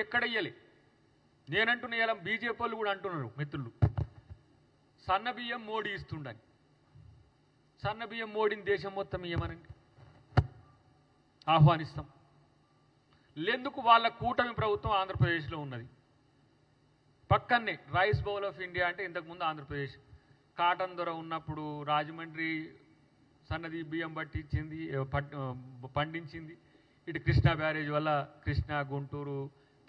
ఎక్కడ ఇయ్యలే. నేనంటున్నా, ఇలా బీజేపీ వాళ్ళు కూడా అంటున్నారు మిత్రులు, సన్నబియ్యం మోడీ ఇస్తుండని. సన్నబియ్యం మోడీని దేశం మొత్తం ఇయ్యమనండి, ఆహ్వానిస్తాం. లేందుకు వాళ్ళ కూటమి ప్రభుత్వం ఆంధ్రప్రదేశ్లో ఉన్నది, పక్కనే రైస్ బౌల్ ఆఫ్ ఇండియా అంటే ఇంతకుముందు ఆంధ్రప్రదేశ్. కాటన్ దొర ఉన్నప్పుడు రాజమండ్రి సన్నది బియ్యం పట్టించింది, పండించింది. ఇటు కృష్ణా బ్యారేజ్ వల్ల కృష్ణా, గుంటూరు,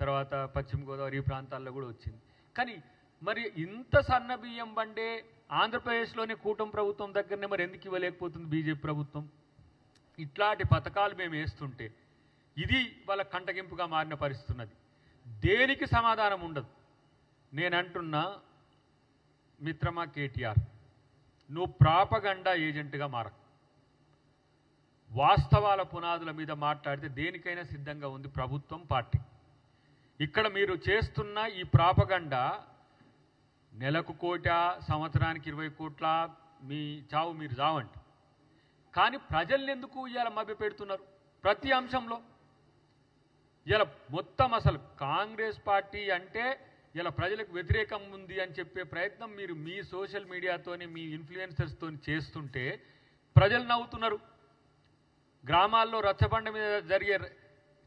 తర్వాత పశ్చిమ గోదావరి ఈ ప్రాంతాల్లో కూడా వచ్చింది. కానీ మరి ఇంత సన్న బియ్యం బండే ఆంధ్రప్రదేశ్లోనే కూటమి ప్రభుత్వం దగ్గరనే మరి ఎందుకు ఇవ్వలేకపోతుంది బీజేపీ ప్రభుత్వం? ఇట్లాంటి పథకాలు మేము వేస్తుంటే ఇది వాళ్ళ కంటగింపుగా మారిన పరిస్థితి ఉన్నది. దేనికి సమాధానం ఉండదు. నేనంటున్నా మిత్రమా కేటీఆర్, నువ్వు ప్రాపగండా ఏజెంట్గా మారకు. వాస్తవాల పునాదుల మీద మాట్లాడితే దేనికైనా సిద్ధంగా ఉంది ప్రభుత్వం, పార్టీ. ఇక్కడ మీరు చేస్తున్న ఈ ప్రాపగండా నెలకు 1 కోటి, సంవత్సరానికి 20 కోట్ల, మీ చావు మీరు చావండి. కానీ ప్రజల్ని ఎందుకు ఇవాళ మభ్యపెడుతున్నారు ప్రతి అంశంలో? ఇలా మొత్తం అసలు కాంగ్రెస్ పార్టీ అంటే ఇలా ప్రజలకు వ్యతిరేకం ఉంది అని చెప్పే ప్రయత్నం మీరు మీ సోషల్ మీడియాతోని, మీ ఇన్ఫ్లుయెన్సర్స్తో చేస్తుంటే ప్రజలు నవ్వుతున్నారు. గ్రామాల్లో రచ్చబండ మీద జరిగే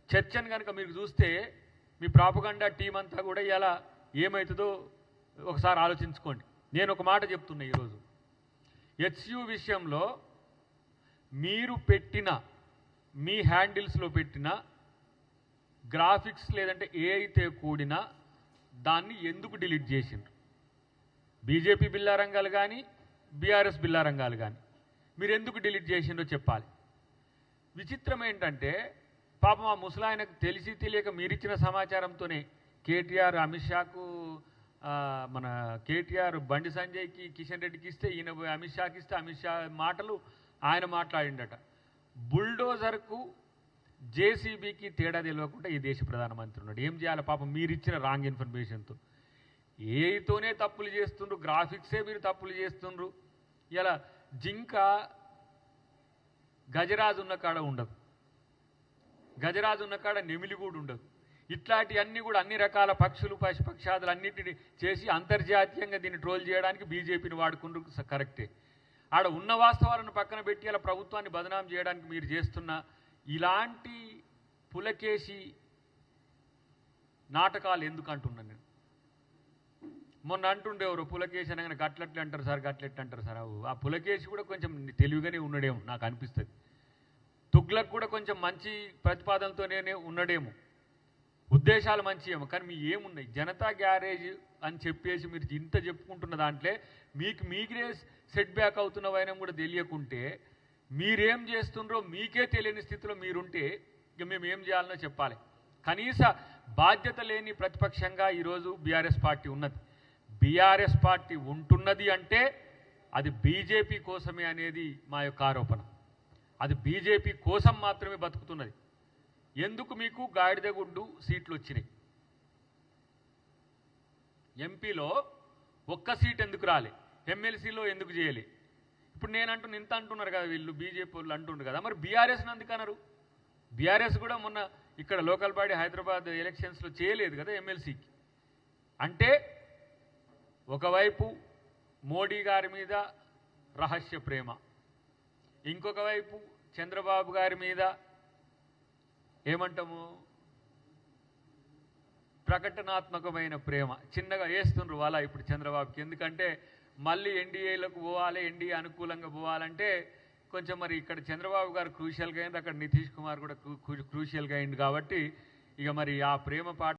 చర్చను కనుక మీరు చూస్తే మీ ప్రాపగండా టీం అంతా కూడా ఇలా ఏమవుతుందో ఒకసారి ఆలోచించుకోండి. నేను ఒక మాట చెప్తున్నా, ఈరోజు హెచ్యు విషయంలో మీరు పెట్టిన, మీ హ్యాండిల్స్లో పెట్టిన గ్రాఫిక్స్ లేదంటే ఏ అయితే కూడినా దాన్ని ఎందుకు డిలీట్ చేసిండ్రు? బీజేపీ బిల్లారంగాలు కానీ బీఆర్ఎస్ బిల్లారంగాలు కానీ మీరు ఎందుకు డిలీట్ చేసిండ్రో చెప్పాలి. విచిత్రం ఏంటంటే పాపం ఆ ముసలాయనకు తెలిసి తెలియక మీరిచ్చిన సమాచారంతోనే కేటీఆర్ అమిత్ షాకు, మన కేటీఆర్ బండి సంజయ్కి, కిషన్ రెడ్డికి ఇస్తే ఈయన అమిత్ షాకి ఇస్తే అమిత్ షా మాటలు ఆయన మాట్లాడిండట. బుల్డోజర్కు జేసీబీకి తేడా తెలియకుండా ఈ దేశ ప్రధానమంత్రి ఉన్నాడు. ఏం చేయాలి పాపం మీరిచ్చిన రాంగ్ ఇన్ఫర్మేషన్తో? ఏతోనే తప్పులు చేస్తుండ్రు, గ్రాఫిక్సే మీరు తప్పులు చేస్తుండ్రు. ఇలా జింక గజరాజు ఉన్న కాడ ఉండదు, గజరాజు ఉన్న కాడ నెమిలి కూడా ఉండదు. ఇట్లాంటివన్నీ కూడా అన్ని రకాల పక్షులు, పశుపక్షాదులు అన్నిటిని చేసి అంతర్జాతీయంగా దీన్ని ట్రోల్ చేయడానికి బీజేపీని వాడుకుంటూ కరెక్టే. ఆడ ఉన్న వాస్తవాలను పక్కన పెట్టి అలా ప్రభుత్వాన్ని బదనాం చేయడానికి మీరు చేస్తున్న ఇలాంటి పులకేసి నాటకాలు ఎందుకు అంటున్నాను నేను. మొన్న అంటుండేవారు పులకేసి అనగానే గట్లెట్లు అంటారు సార్, గట్లెట్లు అంటారు సార్. ఆ పులకేసి కూడా కొంచెం తెలివిగానే ఉన్నాడేమో నాకు అనిపిస్తుంది. తుగ్లక్ కూడా కొంచెం మంచి ప్రతిపాదనతోనే ఉన్నాడేమో, ఉద్దేశాలు మంచి ఏమో. కానీ మీ ఏమున్నాయి? జనతా గ్యారేజ్ అని చెప్పేసి మీరు ఇంత చెప్పుకుంటున్న దాంట్లో మీకే సెట్ బ్యాక్ అవుతున్న వైనం కూడా తెలియకుంటే మీరేం చేస్తుండ్రో మీకే తెలియని స్థితిలో మీరుంటే ఇక మేము ఏం చేయాలనో చెప్పాలి. కనీస బాధ్యత లేని ప్రతిపక్షంగా ఈరోజు బీఆర్ఎస్ పార్టీ ఉన్నది. బీఆర్ఎస్ పార్టీ ఉంటున్నది అంటే అది బీజేపీ కోసమే అనేది మా యొక్క ఆరోపణ. అది బీజేపీ కోసం మాత్రమే బతుకుతున్నది. ఎందుకు మీకు గాడిదగుడ్డు సీట్లు వచ్చినాయి? ఎంపీలో ఒక్క సీట్ ఎందుకు రాలే? ఎమ్మెల్సీలో ఎందుకు చేయలే? ఇప్పుడు నేనంటున్నా, ఇంత అంటున్నారు కదా వీళ్ళు, బీజేపీ వాళ్ళు అంటుండ్రు కదా, మరి బీఆర్ఎస్ని అందుకన్నారు. బీఆర్ఎస్ కూడా మొన్న ఇక్కడ లోకల్ బాడీ హైదరాబాద్ ఎలక్షన్స్లో చేయలేదు కదా ఎమ్మెల్సీకి. అంటే ఒకవైపు మోడీ గారి మీద రహస్య ప్రేమ, ఇంకొక వైపు చంద్రబాబు గారి మీద ఏమంటాము ప్రకటనాత్మకమైన ప్రేమ చిన్నగా వేస్తుండ్రు వాళ్ళ ఇప్పుడు చంద్రబాబుకి. ఎందుకంటే మళ్ళీ ఎన్డీఏలకు పోవాలి, ఎన్డీఏ అనుకూలంగా పోవాలంటే కొంచెం మరి ఇక్కడ చంద్రబాబు గారు క్రూషియల్గా అయింది, అక్కడ నితీష్ కుమార్ కూడా క్రూషియల్గా అయింది. కాబట్టి ఇక మరి ఆ ప్రేమ పాట